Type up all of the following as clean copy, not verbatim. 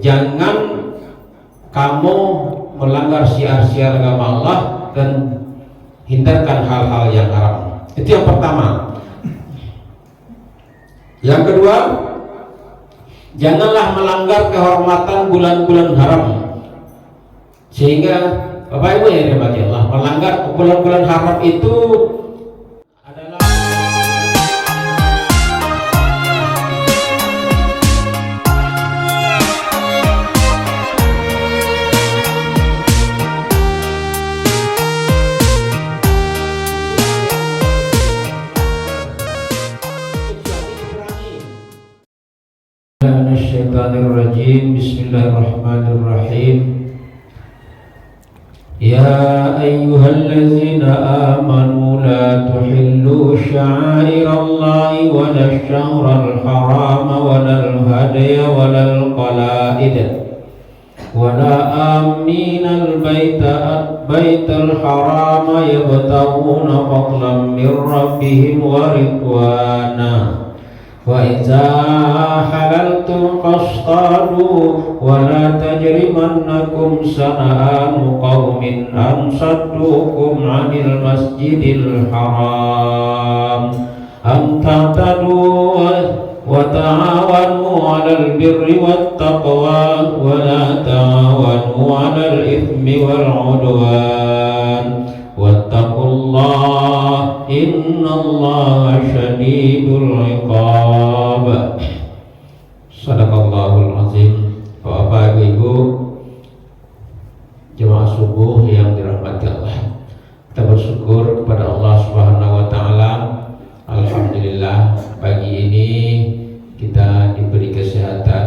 jangan kamu melanggar syiar-syiar agama Allah dan hindarkan hal-hal yang haram. Itu yang pertama. Yang kedua, janganlah melanggar kehormatan bulan-bulan haram. Sehingga Bapak Ibu yang dirahmati Allah, melanggar bulan-bulan haram itu adalah Minasyaitonirrajim. Bismillahirrahmanirrahim. Ya ayyuhallazina amanu la tuhillu sya'airallahi wa la syahral harama wa lal hadaya wa lal qala'id wa la aminal baital harama yabtaguna fadlan min rabbihim wa ridwana wa idza halaltum fashtadu wa la tajrimannakum sana'anu qaumin an saddukum 'anil masjidil haram am ta'tadu wa ta'awanu 'alal birri wat taqwa wa la ta'awanu 'alal ithmi wal 'udwan wattaqullah innallaha syadidul iqab. Sadaqallahul azim. Bapak Ibu jemaah subuh yang dirahmati Allah, kita bersyukur kepada Allah Subhanahu wa taala. Alhamdulillah, pagi ini kita diberi kesehatan,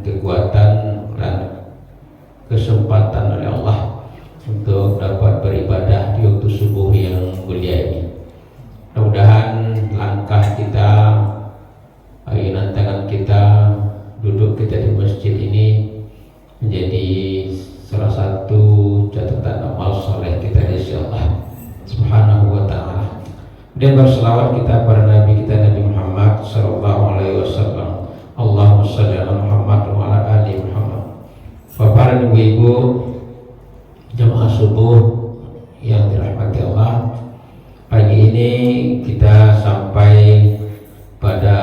kekuatan dan kesempatan oleh Allah untuk dapat beribadah di waktu subuh yang mulia ini. Mudah-mudahan langkah kita, ayunan tangan kita, duduk kita di masjid ini menjadi salah satu catatan amal soleh kita di sisi Allah Subhanahu wa taala. Dan berselawat kita kepada Nabi kita Nabi Muhammad sallallahu alaihi wasallam. Allahumma shalli ala Muhammad wa ala ali Muhammad. Bapak dan Ibu jemaah subuh yang dirahmati Allah, pagi ini kita sampai pada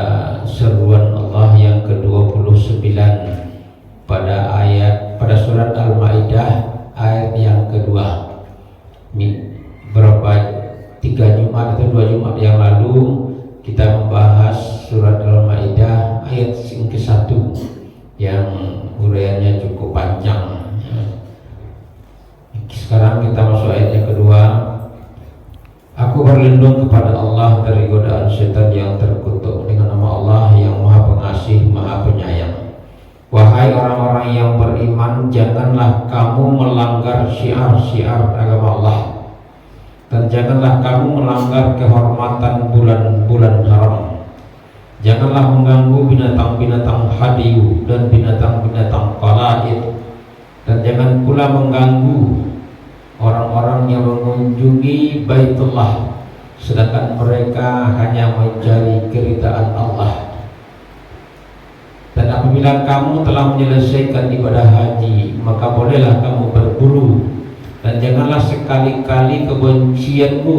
seruan Allah yang ke-29 pada surat Al-Maidah ayat yang kedua. Berapa 3 Jumat atau 2 Jumat yang lalu kita membahas surat Al-Maidah ayat yang ke-1 yang uraiannya cukup panjang. Sekarang kita masuk ayat yang kedua. Aku berlindung kepada Allah dari godaan setan yang terkutuk dengan nama Allah yang Maha Pengasih, Maha Penyayang. Wahai orang-orang yang beriman, janganlah kamu melanggar syiar-syiar agama Allah, dan janganlah kamu melanggar kehormatan bulan-bulan haram. Janganlah mengganggu binatang-binatang hadiyu dan binatang-binatang qala'id, dan jangan pula mengganggu orang-orang yang mengunjungi Baitullah sedangkan mereka hanya mencari keridaan Allah. Dan apabila kamu telah menyelesaikan ibadah haji, maka bolehlah kamu berburu, dan janganlah sekali-kali kebencianmu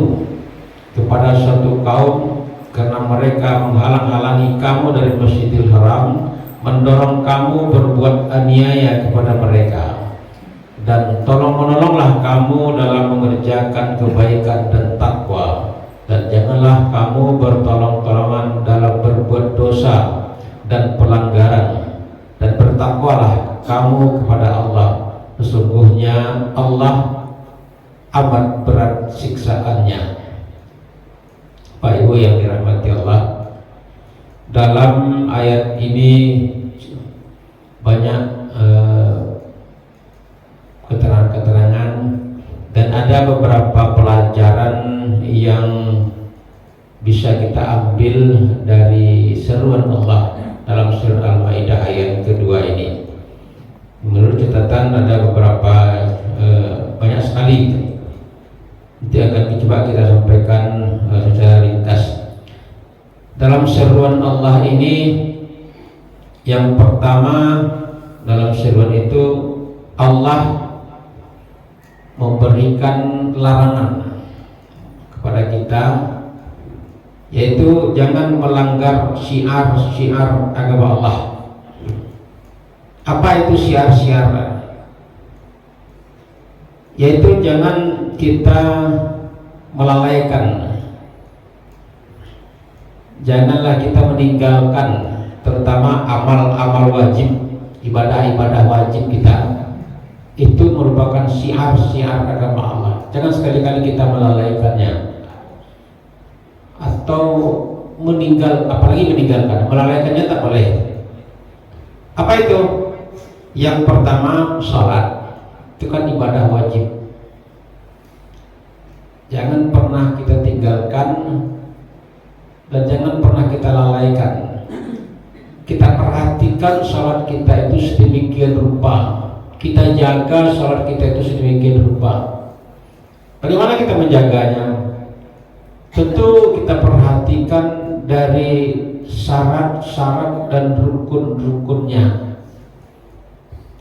kepada suatu kaum karena mereka menghalang-halangi kamu dari Masjidil Haram, mendorong kamu berbuat aniaya kepada mereka. Dan tolong-menolonglah kamu dalam mengerjakan kebaikan dan takwa, dan janganlah kamu bertolong-tolongan dalam berbuat dosa dan pelanggaran, dan bertakwalah kamu kepada Allah. Sesungguhnya Allah amat berat siksaannya. Pak Ibu yang dirahmati Allah, dalam ayat ini banyak keterangan-keterangan dan ada beberapa pelajaran yang bisa kita ambil dari seruan Allah dalam surat Al-Maidah ayat kedua ini. Menurut catatan ada beberapa banyak sekali. Itu akan coba kita sampaikan secara ringkas. Dalam seruan Allah ini, yang pertama, dalam seruan itu Allah memberikan larangan kepada kita, yaitu jangan melanggar syiar-syiar agama Allah. Apa itu syiar-syiar? Yaitu jangan kita melalaikan, janganlah kita meninggalkan terutama amal-amal wajib, ibadah-ibadah wajib kita. Itu merupakan syiar-syiar agama Allah. Jangan sekali-kali kita melalaikannya atau apalagi meninggalkan. Melalaikannya tak boleh. Apa itu? Yang pertama, sholat. Itu kan ibadah wajib. Jangan pernah kita tinggalkan dan jangan pernah kita lalaikan. Kita perhatikan sholat kita itu sedemikian rupa, kita jaga sholat kita itu sedemikian rupa. Bagaimana kita menjaganya? Tentu kita perhatikan dari syarat-syarat dan rukun-rukunnya.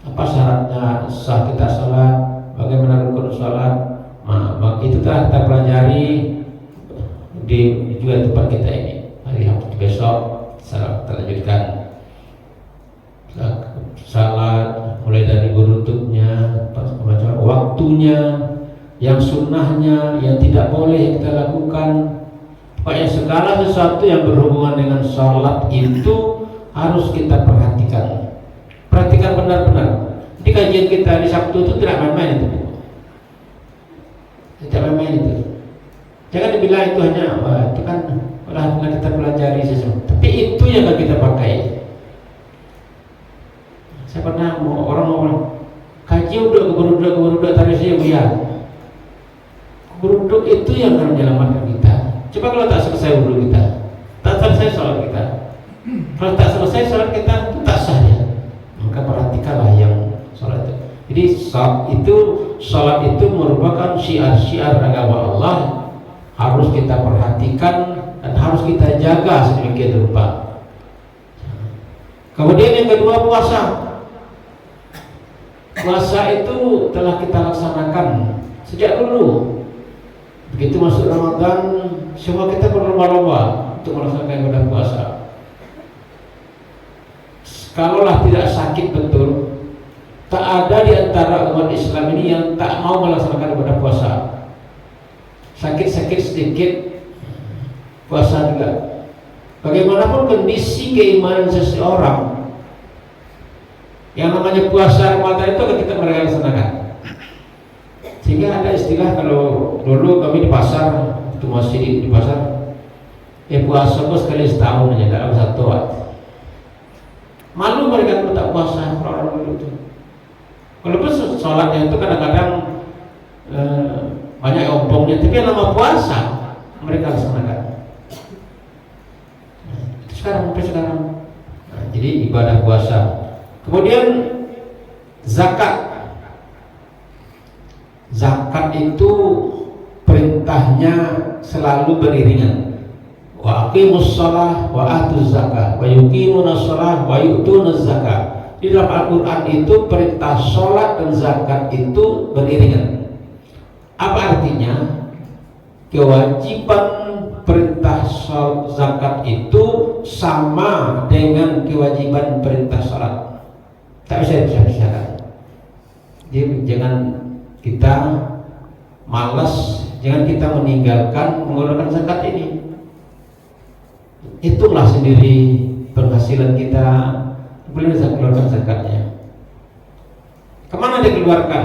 Apa syaratnya sah kita sholat? Bagaimana rukun sholat? Itu telah kita pelajari di juga tempat kita ini. Hari besok kita lanjutkan salat mulai dari berutupnya, waktunya, yang sunnahnya, yang tidak boleh kita lakukan. Pokoknya segala sesuatu yang berhubungan dengan sholat itu harus kita perhatikan. Perhatikan benar-benar. Di kajian kita di Sabtu itu tidak main-main itu. Tidak main-main itu. Jangan dibilang itu hanya itu kan kita pelajari sesuatu. Tapi itu yang akan kita pakai. Saya pernah orang kaji udah keberuduk tadi saya biar. Beruduk itu yang akan menyelamatkan kita. Coba kalau tak selesai wudhu kita, tak selesai sholat kita, kalau tak selesai sholat kita itu tak sah ya. Maka perhatikanlah yang sholat itu. Jadi sholat itu merupakan syiar-syiar agama Allah, harus kita perhatikan dan harus kita jaga sedemikian rupa. Kemudian yang kedua, puasa. Puasa itu telah kita laksanakan sejak dulu. Begitu masuk Ramadan, semua kita berlomba-lomba untuk melaksanakan ibadah puasa. Kalaulah tidak sakit betul, tak ada di antara umat Islam ini yang tak mau melaksanakan ibadah puasa. Sakit-sakit sedikit, puasa juga. Bagaimanapun kondisi keimanan seseorang, yang namanya puasa Ramadan itu akan kita melaksanakan. Sehingga ada istilah, kalau dulu kami di pasar, itu masih di pasar, puasa kok sekali setahun aja dalam satu waktu. Malu mereka kalau tak puasa orang dulu itu. Walaupun sholatnya itu kadang-kadang banyak ompongnya, tapi yang nama puasa mereka laksanakan. Sampai sekarang. Jadi ibadah puasa. Kemudian zakat. Zakat itu perintahnya selalu beriringan. Wa aqimus shalah wa atuz zakat wa yuqimunas shalah wa yu'tunaz zakat. Di dalam Al-Qur'an itu perintah sholat dan zakat itu beriringan. Apa artinya? Kewajiban perintah zakat itu sama dengan kewajiban perintah sholat. Tak bisa dipisahkan. Jadi jangan kita malas, jangan kita meninggalkan mengeluarkan zakat ini. Itulah sendiri penghasilan kita, boleh bisa keluarkan zakatnya. Kemana dikeluarkan?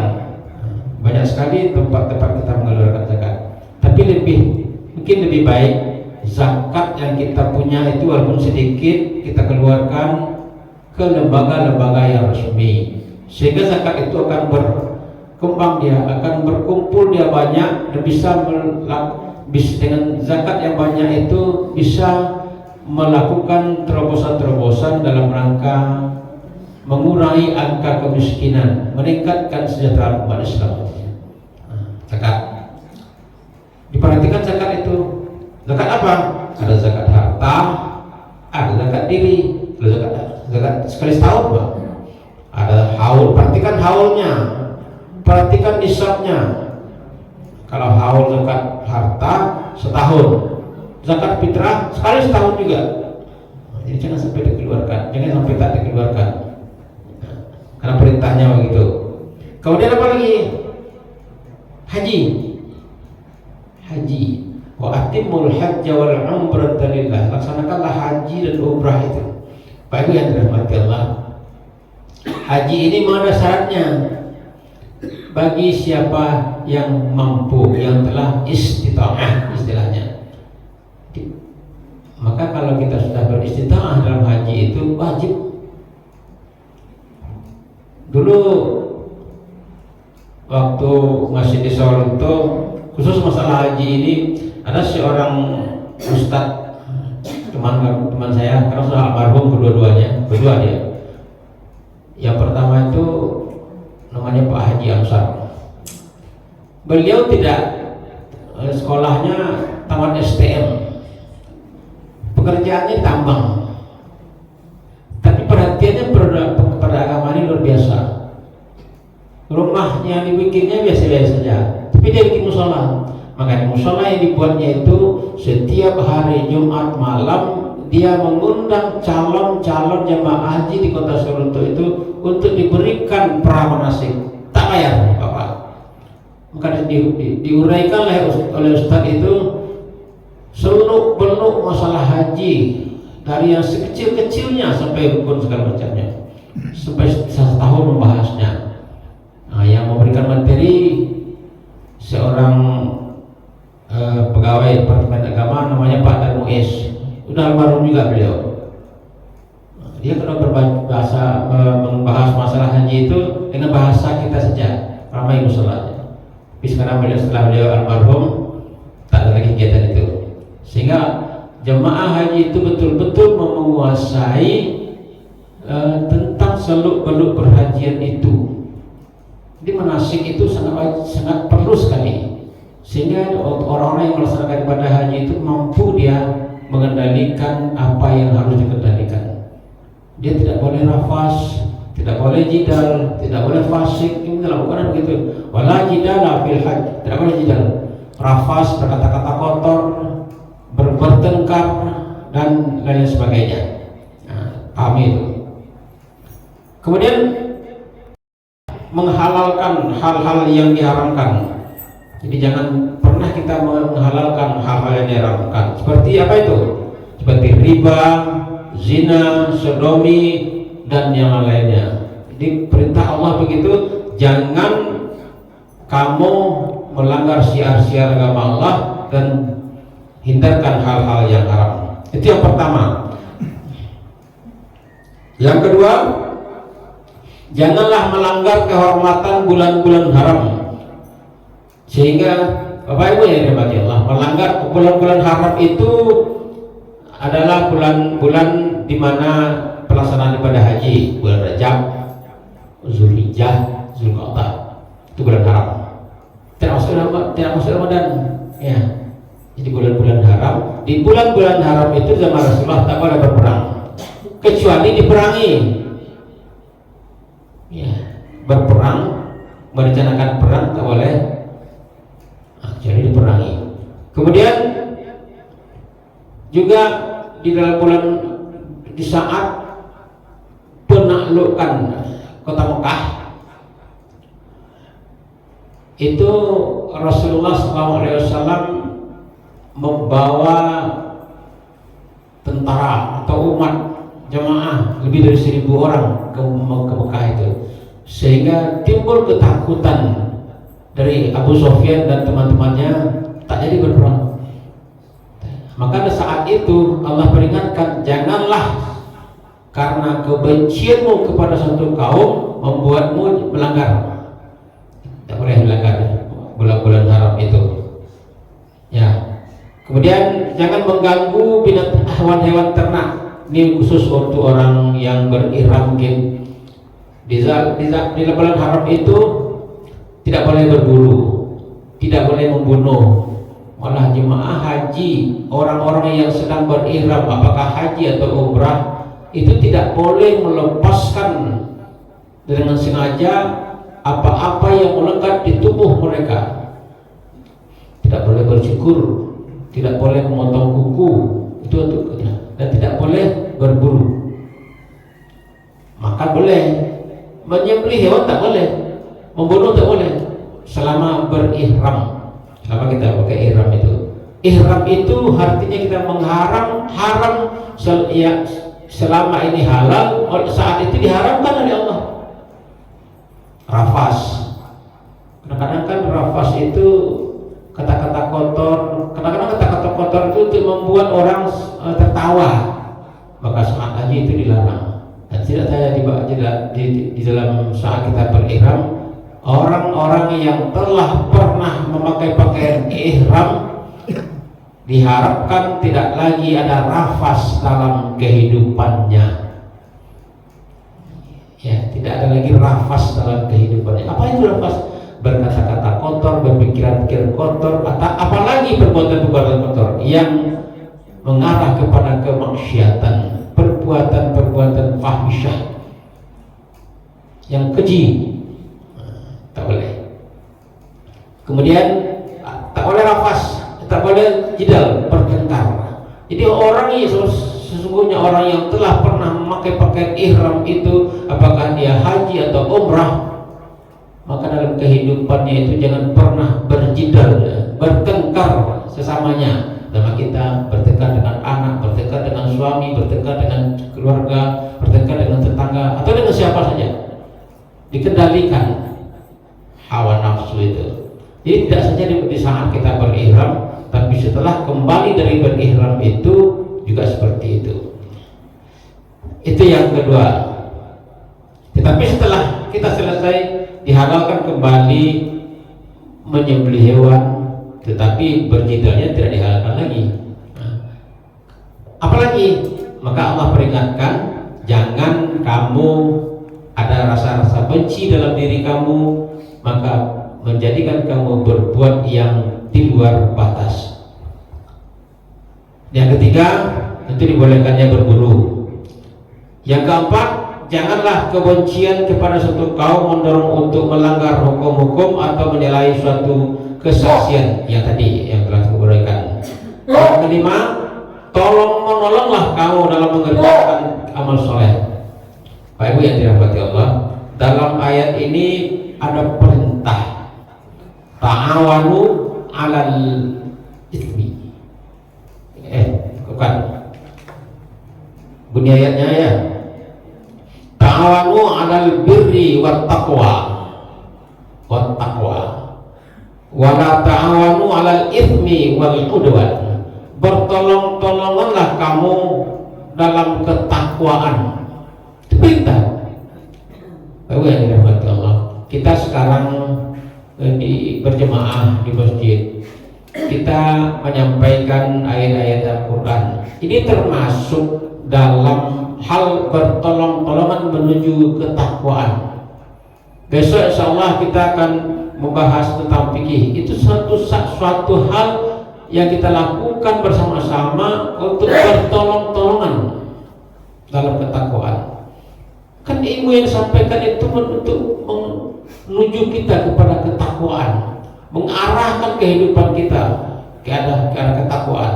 Banyak sekali tempat-tempat kita mengeluarkan zakat. Tapi mungkin lebih baik zakat yang kita punya itu walaupun sedikit kita keluarkan ke lembaga-lembaga yang resmi, sehingga zakat itu akan berkembang, dia akan berkumpul, dia banyak, dan bisa dengan zakat yang banyak itu bisa melakukan terobosan-terobosan dalam rangka mengurangi angka kemiskinan, meningkatkan kesejahteraan umat Islam. Zakat. Diperhatikan zakat itu. Zakat apa? Ada zakat harta, ada zakat diri, ada zakat sekali setahun, Pak. Ada haul, perhatikan haulnya, perhatikan nisabnya. Kalau haul zakat harta setahun, zakat fitrah sekali setahun juga. Jadi jangan sampai dikeluarkan, jangan sampai tak dikeluarkan. Karena perintahnya begitu. Kemudian apa lagi? Haji. Haji. Wa atimul hajja wal umrata lillah. Laksanakanlah haji dan umrah itu. Baik yang dirahmati Allah. Haji ini mana syaratnya? Bagi siapa yang mampu, yang telah istita'ah istilahnya. Maka kalau kita sudah beristita'ah dalam haji itu wajib. Dulu waktu masih di Solo, khusus masalah haji ini, ada seorang ustadz teman saya, karena sudah almarhum kedua-duanya, berdua dia. Yang pertama itu namanya Pak Haji Amsar. Beliau tidak sekolahnya tamat STM, pekerjaannya tambang, tapi perhatiannya pada agama ini luar biasa. Rumahnya dibikinnya biasa-biasa saja, tapi dia bikin musola. Maka di musola yang dibuatnya itu setiap hari Jumat malam dia mengundang calon-calon jemaah haji di kota Solo itu untuk diberikan pramanasik, tak bayar Bapak. Maka diuraikan oleh Ustadz itu seluk-beluk masalah haji, dari yang sekecil-kecilnya sampai rukun segala macamnya, sampai setahun membahasnya. Nah, yang memberikan materi seorang pegawai Departemen Agama namanya Pak Darmuis, udah almarhum juga beliau. Dia kalau berbahasa membahas masalah haji itu dengan bahasa kita saja, ramai musolanya. Tapi sekarang setelah beliau almarhum tak ada lagi kegiatan itu, sehingga jemaah haji itu betul-betul menguasai tentang seluk-beluk perhajian itu. Di manasik itu sangat perlu sekali, sehingga orang-orang yang melaksanakan ibadah haji itu mampu dia mengendalikan apa yang harus dikendalikan. Dia tidak boleh rafas, tidak boleh jidal, tidak boleh fasik. Ini bukan begitu. Wala jidala fil hajj, tidak boleh jidal, rafas, berkata-kata kotor, bertengkar dan lain sebagainya. Nah, paham itu. Kemudian menghalalkan hal-hal yang diharamkan. Jadi jangan pernah kita menghalalkan hal-hal yang diharamkan. Seperti apa itu? Seperti riba, zina, sodomi, dan yang lainnya. Jadi perintah Allah begitu, jangan kamu melanggar syiar-syiar agama Allah dan hindarkan hal-hal yang haram. Itu yang pertama. Yang kedua, janganlah melanggar kehormatan bulan-bulan haram. Sehingga Bapak Ibu yang dirahmati Allah, melanggar bulan-bulan haram itu adalah bulan-bulan di mana pelaksanaan ibadah haji, bulan Rajab, Zulhijjah, Zulqa'dah, itu bulan haram. Tidak masuk Ramadan, ya. Jadi bulan-bulan haram. Di bulan-bulan haram itu zaman Rasulullah tak boleh berperang, kecuali diperangi. Ya, berperang, merencanakan perang tak boleh, jadi diperangi. Kemudian juga di dalam bulan, di saat penaklukan kota Mekah itu Rasulullah SAW membawa tentara atau umat jamaah lebih dari 1.000 orang ke Mekah itu, sehingga timbul ketakutan dari Abu Sufyan dan teman-temannya, tak jadi berperang. Maka pada saat itu Allah peringatkan, janganlah karena kebencianmu kepada satu kaum membuatmu melanggar. Tak boleh melanggar bulan-bulan haram itu. Ya. Kemudian jangan mengganggu hewan-hewan ternak. Ini khusus untuk orang yang berihram di bulan haram itu tidak boleh berburu, tidak boleh membunuh. Malah jemaah haji, orang-orang yang sedang berihram, apakah haji atau umrah, itu tidak boleh melepaskan dengan sengaja apa-apa yang melekat di tubuh mereka. Tidak boleh bercukur, tidak boleh memotong kuku, itu untuknya, dan tidak boleh berburu. Maka boleh menyembelih hewan, tak boleh, membunuh tak boleh, selama berihram. Selama kita pakai ihram itu. Ihram itu artinya kita haram selama ini halal, saat itu diharamkan oleh Allah. Rafas, kadang-kadang kan rafas itu kata-kata kotor. Kadang-kadang kata-kata kotor itu untuk membuat orang tertawa, maka saat haji itu dilarang. Dan tidak saja di dalam saat kita berihram, orang-orang yang telah pernah memakai pakaian ihram diharapkan tidak lagi ada rafas dalam kehidupannya. Ya, tidak ada lagi rafas dalam kehidupannya. Apa itu rafas? Berkata-kata kotor, berpikiran-pikiran kotor, atau apalagi perbuatan-perbuatan kotor yang mengarah kepada kemaksiatan, perbuatan-perbuatan fahsyah yang keji, tak boleh. Kemudian tak boleh rafas, tak boleh jidal, bertengkar. Jadi orang yang sesungguhnya orang yang telah pernah memakai pakaian ihram itu, apakah dia haji atau umrah, maka dalam kehidupannya itu jangan pernah berjidal, bertengkar sesamanya. Sama kita bertengkar dengan anak, bertengkar dengan suami, bertengkar dengan keluarga, bertengkar dengan tetangga, atau dengan siapa saja. Dikendalikan hawa nafsu itu. Jadi tidak saja di saat kita berihram, tapi setelah kembali dari berihram itu juga seperti itu. Itu yang kedua. Tetapi setelah kita selesai, dihalalkan kembali menyembelih hewan, tetapi berjidalnya tidak dihalalkan lagi. Apalagi, maka Allah peringatkan, jangan kamu ada rasa-rasa benci dalam diri kamu, maka menjadikan kamu berbuat yang di luar batas. Yang ketiga, itu dibolehkannya berburu. Yang keempat, janganlah kebencian kepada suatu kaum mendorong untuk melanggar hukum-hukum atau menilai suatu kesaksian yang tadi yang telah diberikan. Yang kelima, tolong menolonglah kamu dalam mengerjakan amal soleh. Pak Ibu yang dirahmati Allah, dalam ayat ini ada perintah ta'awanu 'alal itsmi. Bukan bunyi ayatnya ya. Ta'awanu 'alal birri wat taqwa. Wa la ta'awanu 'alal itsmi wal udwan. Bertolong-tolonganlah kamu dalam ketakwaan. Itu perintah. Bapak yang dirahmati Allah, kita sekarang berjemaah di masjid, kita menyampaikan ayat-ayat Al-Quran. Ini termasuk dalam hal bertolong-tolongan menuju ketakwaan. Besok insya Allah kita akan membahas tentang fikih. Itu suatu hal yang kita lakukan bersama-sama untuk bertolong-tolongan dalam ketakwaan. Kan ilmu yang disampaikan itu untuk menuju kita kepada ketakwaan, mengarahkan kehidupan kita ke arah ketakwaan.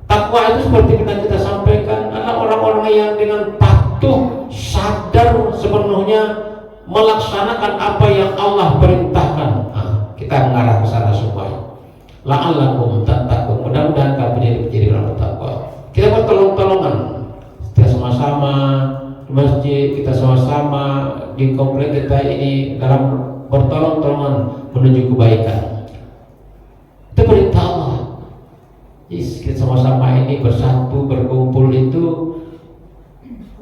Takwa itu seperti kita sampaikan adalah orang-orang yang dengan patuh, sadar sepenuhnya melaksanakan apa yang Allah perintahkan. Kita mengarah ke sana semua. La'allakum tattaqun. Mudah-mudahan kamu menjadi orang bertakwa. Kita bertolong-tolongan, kita sama-sama di masjid, kita sama-sama di komplek kita ini dalam bertolong-tolongan menuju kebaikan. Itu perintah Allah. Kita sama-sama ini bersatu, berkumpul itu,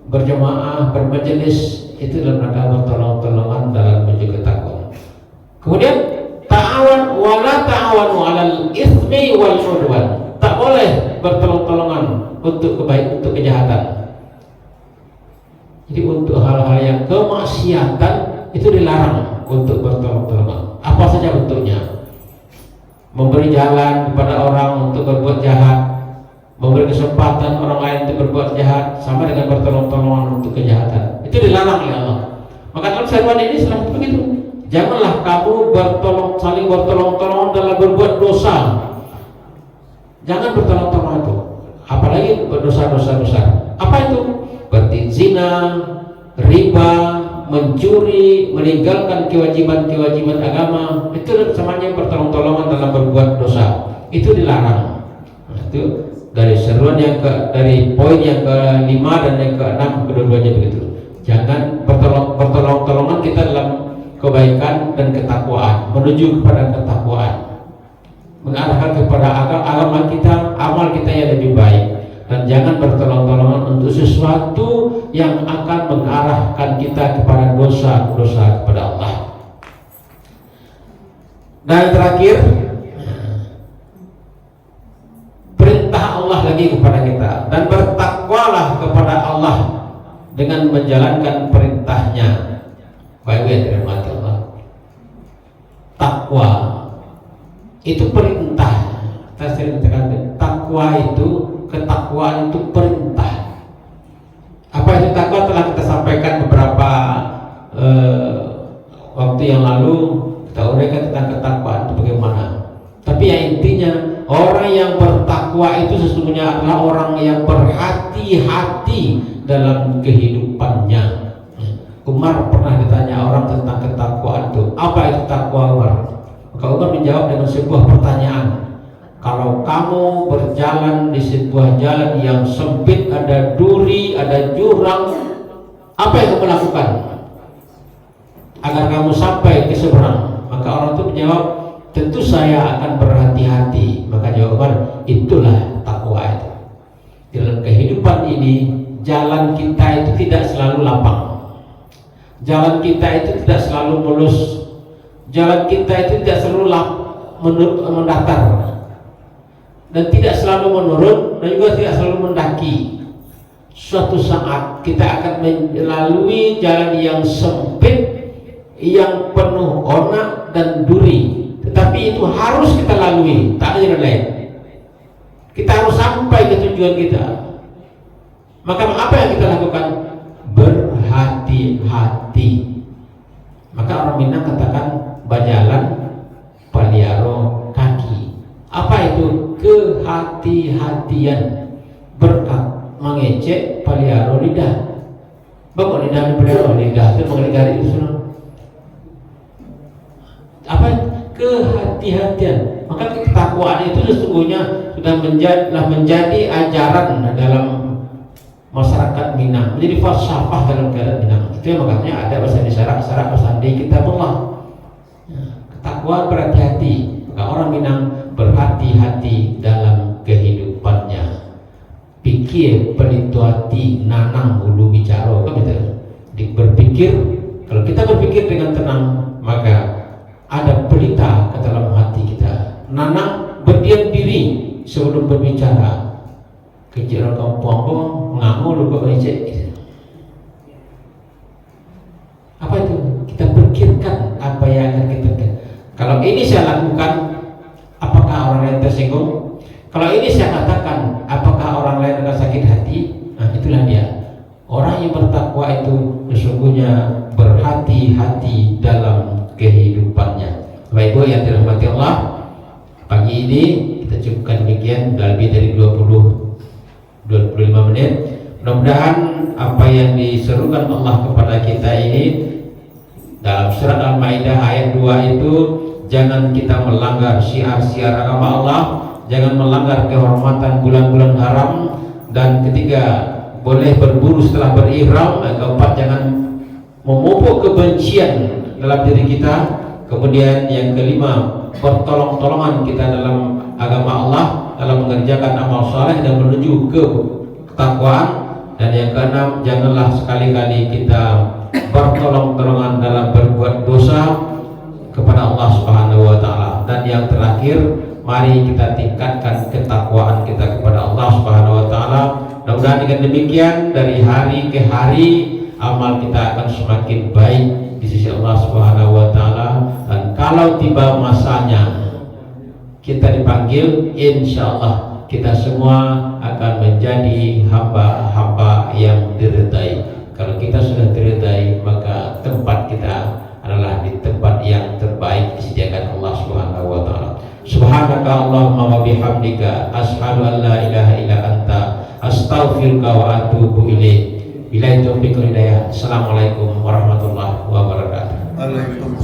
berjemaah, bermajelis, itu dalam rangka bertolong-tolongan dalam menuju ketakwaan. Kemudian ta'awan wala ta'awanu 'alal itsmi wal 'udwan. Tak boleh bertolong-tolongan untuk kebaikan, untuk kejahatan. Jadi untuk hal-hal yang kemaksiatan itu dilarang untuk bertolong-tolongan. Apa saja bentuknya. Memberi jalan kepada orang untuk berbuat jahat, memberi kesempatan orang lain untuk berbuat jahat, sama dengan bertolong-tolongan untuk kejahatan. Itu Itu dilarang oleh Allah. Maka dalam seruan ini selalu begitu. Janganlah kamu saling bertolong-tolongan dalam berbuat dosa. Jangan bertolong-tolongan itu. Apalagi berdosa-dosa besar. Apa itu? Seperti zina, riba, mencuri, meninggalkan kewajiban-kewajiban agama. Itu semuanya bertolong-tolongan dalam berbuat dosa. Itu dilarang. Nah, itu dari seruan dari poin yang ke-5 dan yang ke-6, kedua-duanya begitu. Jangan bertolong-tolongan kita dalam kebaikan dan ketakwaan, menuju kepada ketakwaan, mengarahkan kepada agama kita, amal kita yang lebih baik. Dan jangan bertolong-tolongan untuk sesuatu yang akan mengarahkan kita kepada dosa-dosa kepada Allah. Dan terakhir, perintah Allah lagi kepada kita, dan bertakwalah kepada Allah dengan menjalankan perintahnya. Baik-baik dirahmati Allah. Takwa itu perintah. Kita sering katakan takwa itu, ketakwaan itu perintah. Apa itu takwa telah kita sampaikan beberapa waktu yang lalu. Kita uraikan tentang ketakwaan itu bagaimana. Tapi yang intinya, orang yang bertakwa itu sesungguhnya adalah orang yang berhati-hati dalam kehidupannya. Umar pernah ditanya orang tentang ketakwaan itu, apa itu takwa Umar? Maka Umar menjawab dengan sebuah pertanyaan. Kalau kamu berjalan di sebuah jalan yang sempit, ada duri, ada jurang, apa yang kamu lakukan agar kamu sampai ke seberang? Maka orang itu menjawab, tentu saya akan berhati-hati. Maka jawab Umar, itulah takwa itu. Dalam kehidupan ini, jalan kita itu tidak selalu lapang. Jalan kita itu tidak selalu mulus. Jalan kita itu tidak selalu mendatar, dan tidak selalu menurun, dan juga tidak selalu mendaki. Suatu saat kita akan melalui jalan yang sempit, yang penuh onak dan duri. Tetapi itu harus kita lalui, tak ada jalan lain. Kita harus sampai ke tujuan kita. Maka apa yang kita lakukan? Berhati-hati. Maka orang Minang katakan bajalan paliaro kaki. Apa itu? Kehati-hatian. Berkat mengecek paliaro lidah. Bapak lidah paliaro lidah itu mengenai itu semua. Apa? Kehati-hatian. Maka ketakwaan itu sesungguhnya sudah menjadi ajaran dalam masyarakat Minang, menjadi falsafah dalam keadaan Minang. Itu yang makanya ada bahasa di syarak-syarak bersandi kitabullah. Ketakwaan, berhati-hati. Maka orang Minang berhati-hati dalam kehidupannya. Pikir pelituati nanang hulu bicara, kan betul. Berpikir, kalau kita berpikir dengan tenang, maka ada pelita ke dalam hati kita. Nanang berdiam diri sebelum berbicara. Kejar kampung mengamul lupa becek. Apa itu? Kita pikirkan apa yang akan kita lakukan. Kalau ini saya lakukan, apakah orang lain tersinggung? Kalau ini saya katakan, apakah orang lain akan sakit hati? Nah, itulah dia. Orang yang bertakwa itu sesungguhnya berhati-hati dalam kehidupannya. Bapak Ibu yang dirahmati Allah, pagi ini kita cukupkan demikian, sudah lebih dari 25 menit. Mudah-mudahan apa yang diserukan Allah kepada kita ini dalam surat Al-Maidah ayat 2 itu, jangan kita melanggar syiar-syiar agama Allah, jangan melanggar kehormatan bulan-bulan haram, dan ketiga, boleh berburu setelah berihram, dan keempat, jangan memupuk kebencian dalam diri kita. Kemudian yang kelima, pertolong-tolongan kita dalam agama Allah, dalam mengerjakan amal saleh dan menuju ke ketakwaan. Dan yang keenam, janganlah sekali-kali kita bertolong-tolongan dalam berbuat dosa kepada Allah Subhanahu wa taala. Dan yang terakhir, mari kita tingkatkan ketakwaan kita kepada Allah Subhanahu wa taala. Mudah-mudahan dengan demikian dari hari ke hari amal kita akan semakin baik di sisi Allah Subhanahu wa taala. Dan kalau tiba masanya kita dipanggil, insya Allah kita semua akan menjadi hamba-hamba yang diridai. Kalau Kalau kita sudah diridai, maka tempat kita adalah di tempat yang terbaik disediakan Allah Subhanahu wa taala. Subhanaka Allahumma wa bihamdika asyhadu an la ilaha illa anta astaghfiruka wa atubu ilaik. Billahi taufiq wal hidayah. Assalamualaikum warahmatullahi wabarakatuh. Waalaikumsalam.